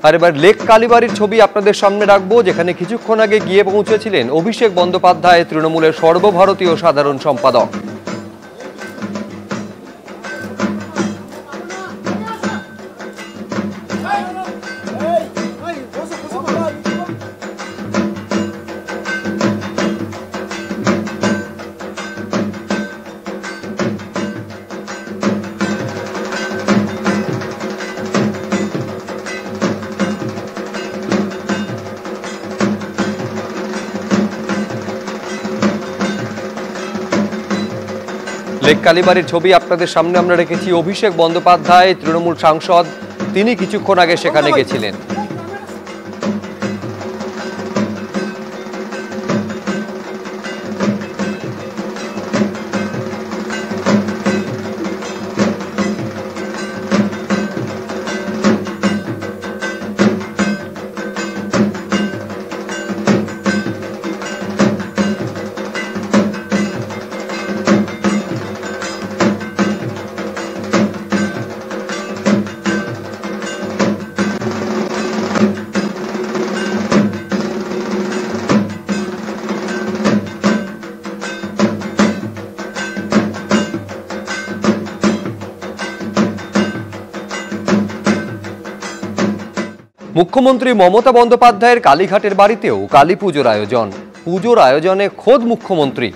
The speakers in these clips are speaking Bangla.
আর এবার লেক কালীবাড়ির ছবি আপনাদের সামনে রাখবো, যেখানে কিছুক্ষণ আগে গিয়ে পৌঁছেছিলেন অভিষেক বন্দ্যোপাধ্যায়, তৃণমূলের সর্বভারতীয় সাধারণ সম্পাদক। লেক কালীবাড়ির ছবি আপনাদের সামনে আমরা রেখেছি। অভিষেক বন্দ্যোপাধ্যায়, তৃণমূল সাংসদ, তিনি কিছুক্ষণ আগে সেখানে গেছিলেন। মুখ্যমন্ত্রী মমতা বন্দ্যোপাধ্যায়ের কালীঘাটের বাড়িতেও কালী পুজোর আয়োজন। পুজোর আয়োজনে খোদ মুখ্যমন্ত্রী।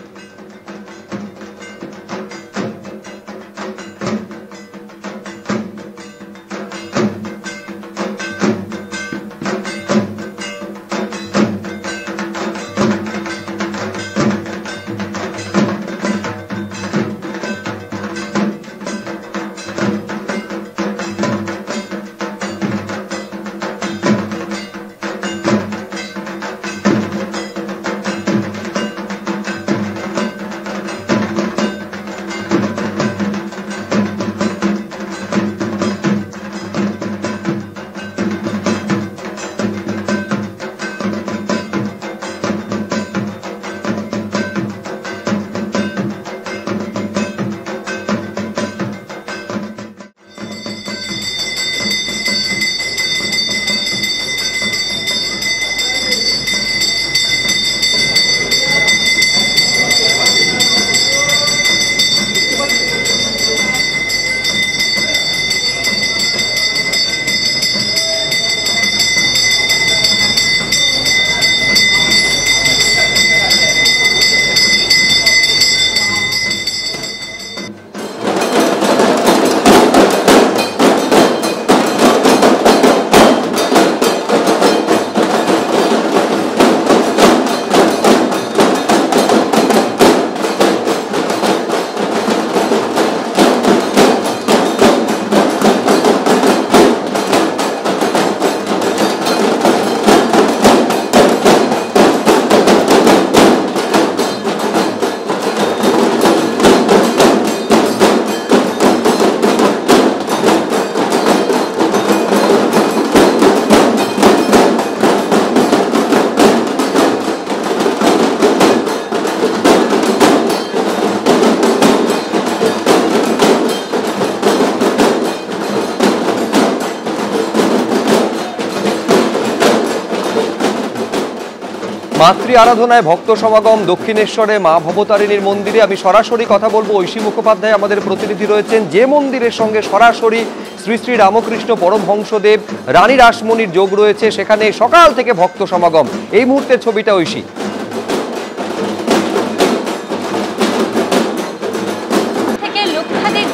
মাতৃ আরাধনায় ভক্ত সমাগম দক্ষিণেশ্বরে মা ভবতারিণীর মন্দিরে। আমি সরাসরি কথা বলবো, ঐশী মুখোপাধ্যায় আমাদের প্রতিনিধি রয়েছেন, যে মন্দিরের সঙ্গে সরাসরি শ্রী শ্রী রামকৃষ্ণ পরমহংসদেব, রানী রাসমণির যোগ রয়েছে। সেখানে সকাল থেকে ভক্ত সমাগম। এই মুহূর্তের ছবিটা ঐশী।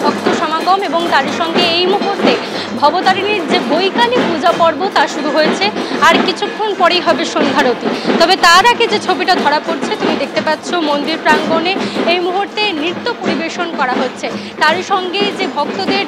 ভক্ত সমাগম এবং তার সঙ্গে এই মুহূর্তে ভবতারিণীর যে বৈকালী পূজা পর্ব তা শুরু হয়েছে, আর কিছুক্ষণ পরেই হবে সন্ধ্যারতি। তবে তার আগে যে ছবিটা ধরা পড়ছে, তুমি দেখতে পাচ্ছ মন্দির প্রাঙ্গণে এই মুহূর্তে নৃত্য পরিবেশন করা হচ্ছে। তার সঙ্গে যে ভক্তের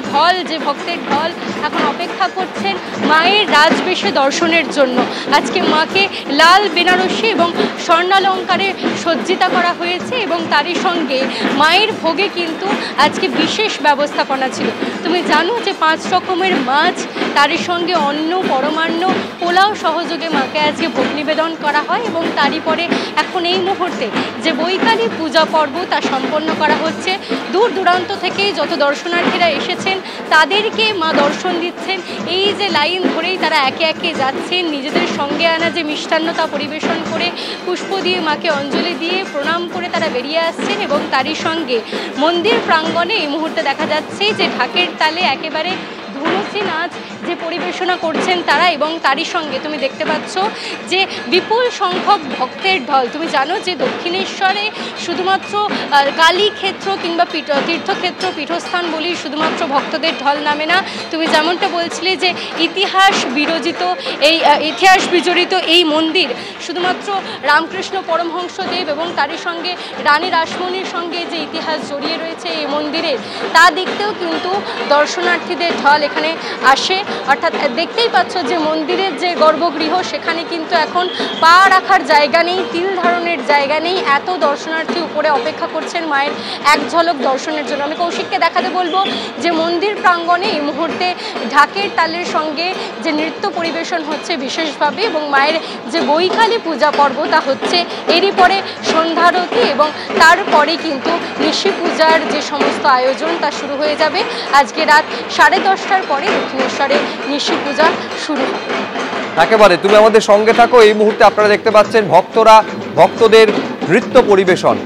ঢল এখন অপেক্ষা করছেন মায়ের রাজবেশে দর্শনের জন্য। আজকে মাকে লাল বেনারসি এবং স্বর্ণালঙ্কারে সজ্জিতা করা হয়েছে এবং তারই সঙ্গে মায়ের ভোগে কিন্তু আজকে বিশেষ ব্যবস্থাপনা ছিল। তুমি জানো যে 5 রকমের মাছ, তারই সঙ্গে অন্ন, পরমান্ন, পোলাও সহযোগে মাকে আজকে ভোগ নিবেদন করা হয় এবং তারই পরে এখন এই মুহূর্তে যে বৈকালী পূজা পর্ব তা সম্পন্ন করা হচ্ছে। দূর দূরান্ত থেকে যত দর্শনার্থীরা এসেছেন তাদেরকে মা দর্শন দিচ্ছেন। এই যে লাইন ধরেই তারা একে একে যাচ্ছেন, নিজেদের সঙ্গে আনা যে মিষ্টান্ন তা পরিবেশন করে পুষ্প দিয়ে মাকে অঞ্জলি দিয়ে প্রণাম করে তারা বেরিয়ে আসছেন। এবং তারই সঙ্গে মন্দির প্রাঙ্গণে এই মুহূর্তে দেখা যাচ্ছে যে ঢাকের তালে একেবারে ধুনুচি নাচ যে পরিবেশনা করছেন তারা, এবং তারই সঙ্গে তুমি দেখতে পাচ্ছ যে বিপুল সংখ্যক ভক্তের ঢল। তুমি জানো যে দক্ষিণেশ্বরে শুধুমাত্র কালীক্ষেত্র কিংবা তীর্থক্ষেত্র পীঠস্থান বলি শুধুমাত্র ভক্তদের ঢল নামে না। তুমি যেমনটা বলছিলে যে ইতিহাস বিজড়িত এই মন্দির শুধুমাত্র রামকৃষ্ণ পরমহংসদেব এবং তারই সঙ্গে রানী রাসমণির সঙ্গে যে ইতিহাস জড়িয়ে রয়েছে এই মন্দিরের, তা দেখতেও কিন্তু দর্শনার্থীদের ঢল এখানে আসে। অর্থাৎ দেখতেই পাচ্ছ যে মন্দিরের যে গর্ভগৃহ সেখানে কিন্তু এখন পা রাখার জায়গা নেই, তিল ধারণের জায়গা নেই। এত দর্শনার্থী উপরে অপেক্ষা করছেন মায়ের এক ঝলক দর্শনের জন্য। আমি কৌশিককে দেখাতে বলবো যে মন্দির প্রাঙ্গণে এই মুহূর্তে ঢাকের তালের সঙ্গে যে নৃত্য পরিবেশন হচ্ছে বিশেষভাবে, এবং মায়ের যে বৈকালী পূজা পর্ব তা হচ্ছে। এরই পরে সন্ধ্যারতি এবং তারপরে কিন্তু নিশি পূজার যে সমস্ত আয়োজন তা শুরু হয়ে যাবে। আজকে রাত 10:30টার পরে দক্ষিণেশ্বরে নিশি পূজা শুরু হবে। একেবারে তুমি আমাদের সঙ্গে থাকো। এই মুহূর্তে আপনারা দেখতে পাচ্ছেন ভক্তদের নৃত্য পরিবেশন।